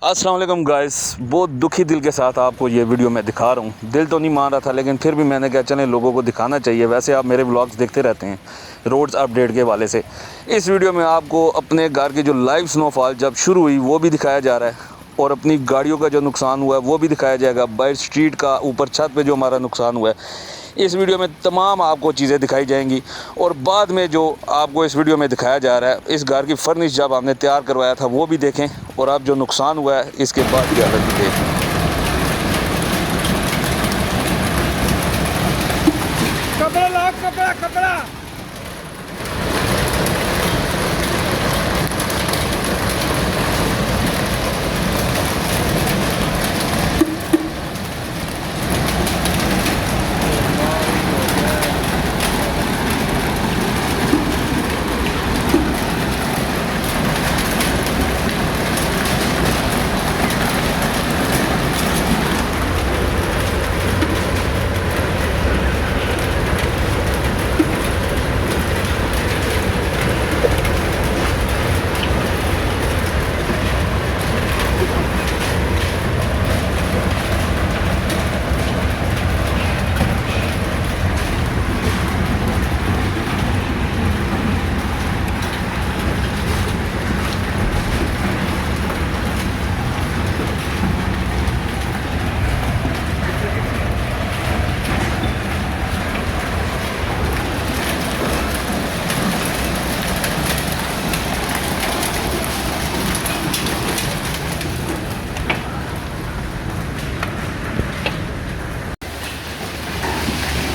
अस्सलाम वालेकुम गाइस, बहुत दुखी दिल के साथ आपको ये वीडियो मैं दिखा रहा हूँ। दिल तो नहीं मान रहा था, लेकिन फिर भी मैंने कहा चलें लोगों को दिखाना चाहिए। वैसे आप मेरे व्लॉग्स देखते रहते हैं रोड्स अपडेट के हवाले से। इस वीडियो में आपको अपने घर की जो लाइव स्नोफॉल जब शुरू हुई वो भी दिखाया जा रहा है, और अपनी गाड़ियों का जो नुकसान हुआ है वो भी दिखाया जाएगा। बाइट स्ट्रीट का ऊपर छत पे जो हमारा नुकसान हुआ है, इस वीडियो में तमाम आपको चीज़ें दिखाई जाएंगी। और बाद में जो आपको इस वीडियो में दिखाया जा रहा है, इस घर की फर्निश जब हमने तैयार करवाया था वो भी देखें, और अब जो नुकसान हुआ है इसके बाद की हालत भी देखें। कपड़ा लाओ, कपड़ा कपड़ा।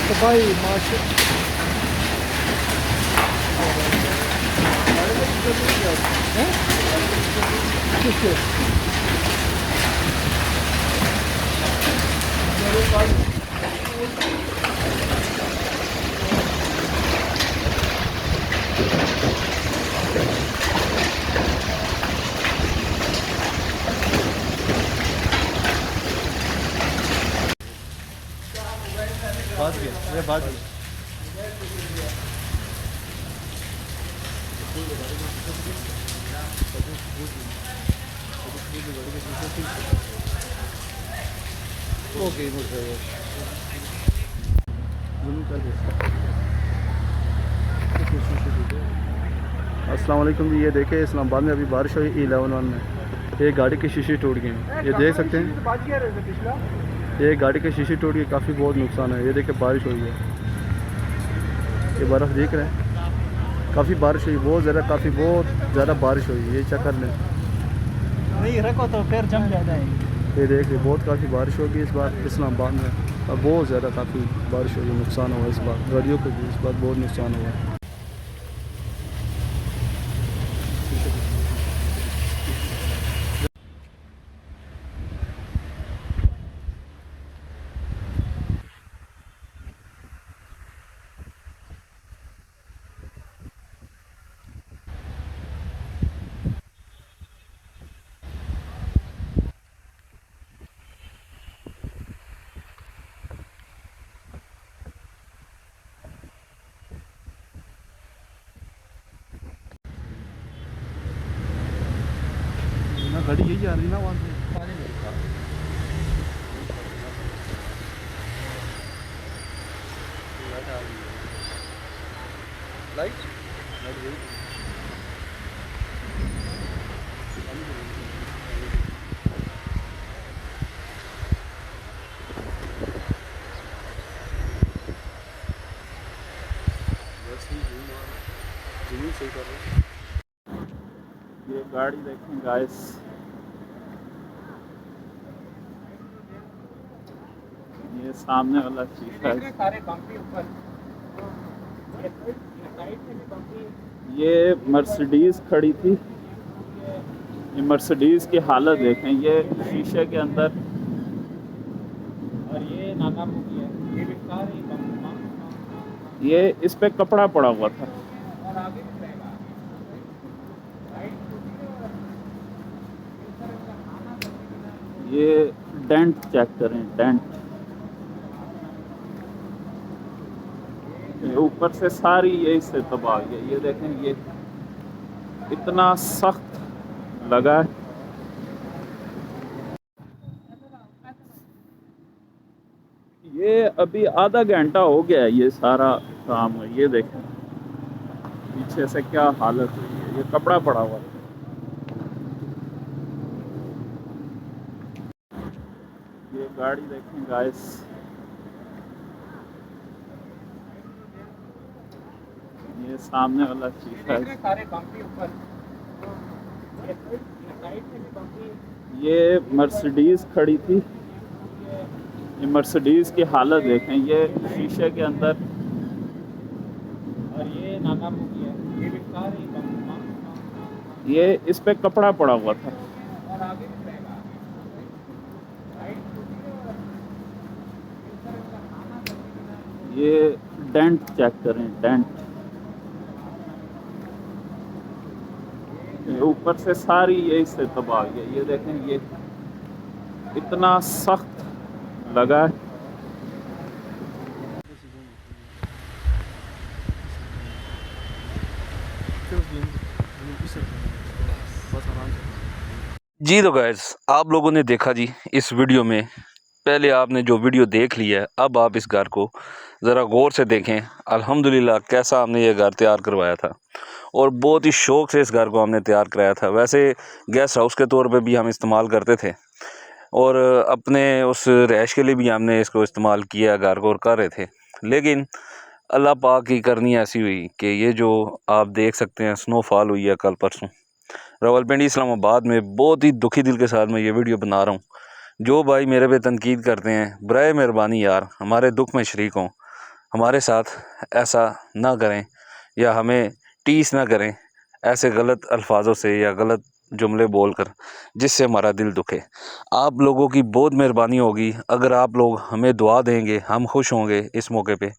तो भाई माशा बात गया ये बात गया। ओके अस्सलाम वालेकुम जी। ये देखे इस्लामाबाद में अभी बारिश हुई 11 में, एक गाड़ी की शीशे टूट गई हैं। ये देख सकते हैं, ये गाड़ी के शीशे टूट गए, काफ़ी बहुत नुकसान है। ये देखिए बारिश हुई है, ये बर्फ़ देख रहे हैं, काफ़ी बारिश हुई, बहुत ज़्यादा बारिश हुई। ये चेक कर लें, नहीं रखो तो फिर जम जाएंगे। ये देख रहे बहुत काफ़ी बारिश होगी इस बार इस्लामाबाद में। अब बहुत ज़्यादा काफ़ी बारिश हुई, नुकसान हुआ इस बार, गाड़ियों को भी इस बार बहुत नुकसान हुआ। गाड़ी यही आ रही ना वहाँ से। लाइट सही कर रहे। ये गाड़ी देखें गाइस, ये सामने वाला शीशा है। ये मर्सिडीज खड़ी थी, ये मर्सिडीज की हालत देखें, ये शीशे के अंदर। और ये नाकाबंदी है, ये इस पे कपड़ा पड़ा हुआ था। और आगे भी रहेगा। ये डेंट चेक करें, डेंट ऊपर से सारी ये इससे तबाह है। ये देखें, ये इतना सख्त लगा है। ये अभी आधा घंटा हो गया है ये सारा काम है। ये देखें पीछे से क्या हालत हुई है, ये कपड़ा पड़ा हुआ है। ये गाड़ी देखें गाइस, ये सामने वाला शीशा है। सारे बम्पी ऊपर साइड से भी बम्पी। ये मर्सिडीज खड़ी थी, ये मर्सिडीज की हालत देखें, ये शीशे के अंदर। और ये नाका मुखी है, ये भी सारे बम्पी। ये इस पे कपड़ा पड़ा हुआ था। और आगे भी रहेगा ये डेंट चेक करें, डेंट ये ऊपर से सारी ये इससे तबाह हुई है। ये देखें, ये इतना सख्त लगा है। जी तो गैस, आप लोगों ने देखा जी इस वीडियो में। पहले आपने जो वीडियो देख ली है, अब आप इस घर को ज़रा गौर से देखें। अल्हम्दुलिल्लाह कैसा हमने ये घर तैयार करवाया था, और बहुत ही शौक़ से इस घर को हमने तैयार कराया था। वैसे गेस्ट हाउस के तौर पे भी हम इस्तेमाल करते थे, और अपने उस रहाइश के लिए भी हमने इसको इस्तेमाल किया, घर को, और कर रहे थे। लेकिन अल्लाह पाक की करनी ऐसी हुई कि ये जो आप देख सकते हैं स्नोफॉल हुई है कल परसों रावलपिंडी इस्लामाबाद में। बहुत ही दुखी दिल के साथ मैं ये वीडियो बना रहा हूँ। जो भाई मेरे पे तनकीद करते हैं, बराए मेहरबानी यार हमारे दुख में शरीक हों, हमारे साथ ऐसा ना करें, या हमें टीस ना करें ऐसे गलत अल्फाजों से या गलत जुमले बोलकर, जिससे हमारा दिल दुखे। आप लोगों की बहुत मेहरबानी होगी अगर आप लोग हमें दुआ देंगे, हम खुश होंगे इस मौके पे।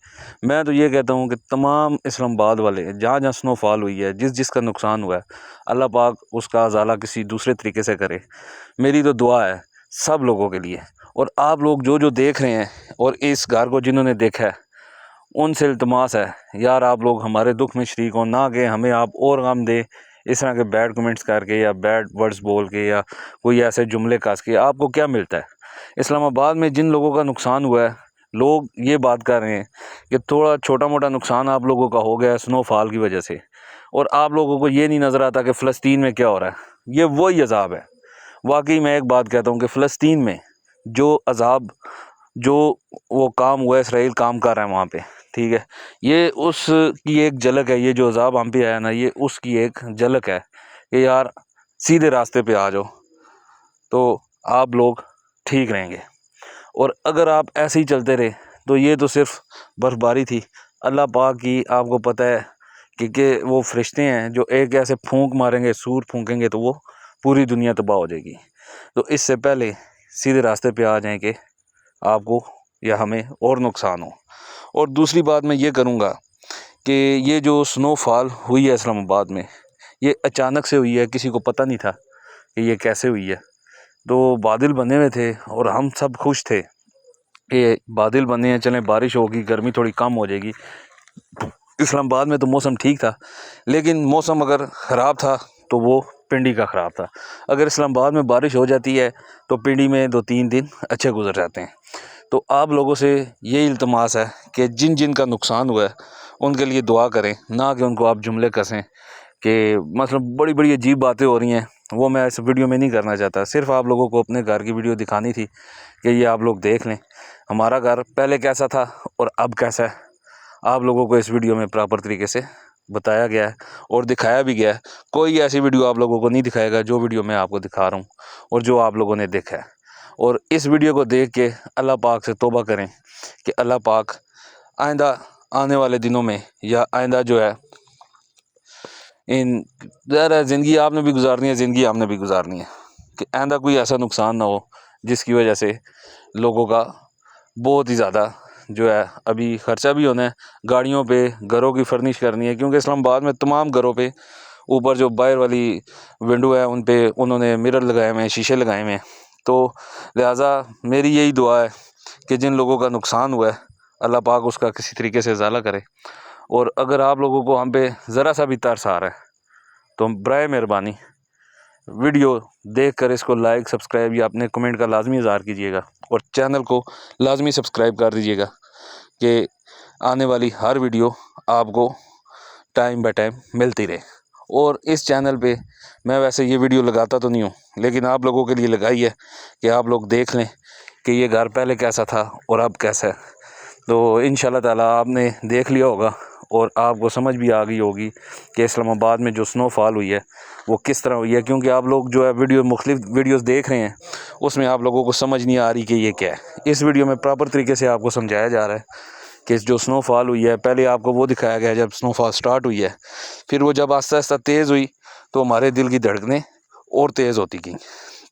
मैं तो ये कहता हूँ कि तमाम इस्लामाबाद वाले जहाँ जहाँ स्नोफॉल हुई है, जिस जिसका नुकसान हुआ है, अल्लाह पाक उसका अजाला किसी दूसरे तरीके से करे। मेरी तो दुआ है सब लोगों के लिए। और आप लोग जो जो देख रहे हैं और इस घर को जिन्होंने देखा है, उनसे इल्तमास है यार आप लोग हमारे दुख में शरीक हो, ना कि हमें आप और गम दे इस तरह के बैड कमेंट्स करके या बैड वर्ड्स बोल के या कोई ऐसे जुमले कस के। आपको क्या मिलता है? इस्लामाबाद में जिन लोगों का नुकसान हुआ है, लोग ये बात कर रहे हैं कि थोड़ा छोटा मोटा नुकसान आप लोगों का हो गया है स्नोफॉल की वजह से, और आप लोगों को ये नहीं नज़र आता कि फ़लस्तीन में क्या हो रहा है। ये वही अजाब है। वाकई मैं एक बात कहता हूँ कि फ़लस्तीन में जो अजाब, जो वो काम हुआ है, इसराइल काम कर रहा है वहाँ पे, ठीक है, ये उसकी एक झलक है। ये जो अजाब हम पे आया ना, ये उसकी एक झलक है कि यार सीधे रास्ते पे आ जाओ तो आप लोग ठीक रहेंगे। और अगर आप ऐसे ही चलते रहे तो ये तो सिर्फ बर्फबारी थी। अल्लाह पाक की आपको पता है कि वो फरिश्ते हैं जो एक ऐसे फूंक मारेंगे, सूर फूंकेंगे तो वो पूरी दुनिया तबाह हो जाएगी। तो इससे पहले सीधे रास्ते पे आ जाएं कि आपको या हमें और नुकसान हो। और दूसरी बात मैं ये करूँगा कि ये जो स्नोफॉल हुई है इस्लामाबाद में, ये अचानक से हुई है, किसी को पता नहीं था कि ये कैसे हुई है। तो बादल बने हुए थे और हम सब खुश थे कि बादल बने हैं, चलें बारिश होगी, गर्मी थोड़ी कम हो जाएगी। इस्लामाबाद में तो मौसम ठीक था, लेकिन मौसम अगर ख़राब था तो वो पिंडी का ख़राब था। अगर इस्लामाबाद में बारिश हो जाती है तो पिंडी में 2-3 दिन अच्छे गुजर जाते हैं। तो आप लोगों से ये इल्तमास है कि जिन जिन का नुकसान हुआ है उनके लिए दुआ करें, ना कि उनको आप जुमले कसें कि मतलब बड़ी बड़ी अजीब बातें हो रही हैं। वो मैं इस वीडियो में नहीं करना चाहता। सिर्फ आप लोगों को अपने घर की वीडियो दिखानी थी कि ये आप लोग देख लें हमारा घर पहले कैसा था और अब कैसा है। आप लोगों को इस वीडियो में प्रॉपर तरीके से बताया गया है और दिखाया भी गया है। कोई ऐसी वीडियो आप लोगों को नहीं दिखाएगा जो वीडियो मैं आपको दिखा रहा हूँ और जो आप लोगों ने देखा है। और इस वीडियो को देख के अल्लाह पाक से तौबा करें कि अल्लाह पाक आइंदा आने वाले दिनों में या आइंदा जो है, इन ज़रा ज़िंदगी आपने भी गुजारनी है, ज़िंदगी आपने भी गुजारनी है, कि आइंदा कोई ऐसा नुकसान ना हो जिसकी वजह से लोगों का बहुत ही ज़्यादा जो है, अभी ख़र्चा भी होना है गाड़ियों पे, घरों की फर्निश करनी है, क्योंकि इस्लामाबाद में तमाम घरों पे ऊपर जो बाहर वाली विंडो है उन पे उन्होंने मिरर लगाए हुए हैं, शीशे लगाए हुए हैं। तो लिहाजा मेरी यही दुआ है कि जिन लोगों का नुकसान हुआ है अल्लाह पाक उसका किसी तरीके से इजाला करे। और अगर आप लोगों को हम पे ज़रा सा भी तरस आ रहा है तो बराए मेहरबानी वीडियो देखकर इसको लाइक सब्सक्राइब या अपने कमेंट का लाजमी इज़हार कीजिएगा और चैनल को लाजमी सब्सक्राइब कर दीजिएगा कि आने वाली हर वीडियो आपको टाइम बाय टाइम मिलती रहे। और इस चैनल पे मैं वैसे ये वीडियो लगाता तो नहीं हूँ, लेकिन आप लोगों के लिए लगाई है कि आप लोग देख लें कि ये घर पहले कैसा था और अब कैसा है। तो इंशाल्लाह ताला आपने देख लिया होगा और आपको समझ भी आ गई होगी कि इस्लामाबाद में जो स्नोफॉल हुई है वो किस तरह हुई है, क्योंकि आप लोग जो है मुख्तलिफ वीडियोस देख रहे हैं उसमें आप लोगों को समझ नहीं आ रही कि ये क्या है। इस वीडियो में प्रॉपर तरीके से आपको समझाया जा रहा है कि जो स्नोफॉल हुई है, पहले आपको वो दिखाया गया जब स्नोफॉल स्टार्ट हुई है, फिर वो जब आस्ता आस्ता तेज़ हुई तो हमारे दिल की धड़कनें और तेज़ होती गई।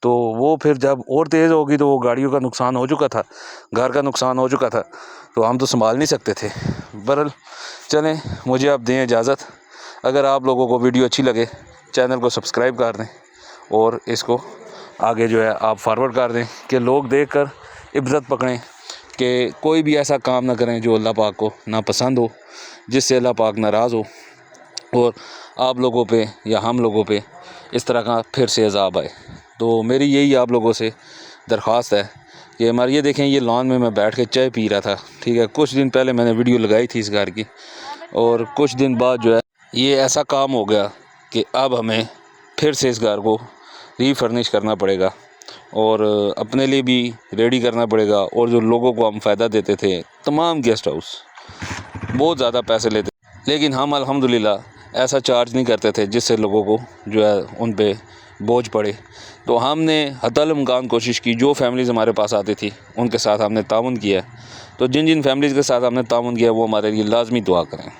तो वो फिर जब और तेज़ होगी तो वो गाड़ियों का नुकसान हो चुका था, घर का नुकसान हो चुका था, तो हम तो संभाल नहीं सकते थे। बहरहाल चलें, मुझे आप दें इजाज़त। अगर आप लोगों को वीडियो अच्छी लगे चैनल को सब्सक्राइब कर दें और इसको आगे जो है आप फॉरवर्ड कर दें कि लोग देखकर इब्रत पकड़ें कि कोई भी ऐसा काम ना करें जो अल्लाह पाक को नापसंद हो, जिससे अल्लाह पाक नाराज़ हो और आप लोगों पे या हम लोगों पे इस तरह का फिर से अज़ाब आए। तो मेरी यही आप लोगों से दरख्वास्त है कि हमारे ये देखें, ये लॉन में मैं बैठ के चाय पी रहा था, ठीक है। कुछ दिन पहले मैंने वीडियो लगाई थी इस घर की और कुछ दिन बाद जो है ये ऐसा काम हो गया कि अब हमें फिर से इस घर को रीफर्निश करना पड़ेगा और अपने लिए भी रेडी करना पड़ेगा। और जो लोगों को हम फ़ायदा देते थे, तमाम गेस्ट हाउस बहुत ज़्यादा पैसे लेते, लेकिन हम अल्हम्दुलिल्लाह ऐसा चार्ज नहीं करते थे जिससे लोगों को जो है उन पे बोझ पड़े। तो हमने हद्दल इम्कान कोशिश की, जो फैमिलीज़ हमारे पास आती थी उनके साथ हमने ताउन किया। तो जिन जिन फैमिलीज़ के साथ हमने ताउन किया वो हमारे लिए लाजमी दुआ करें।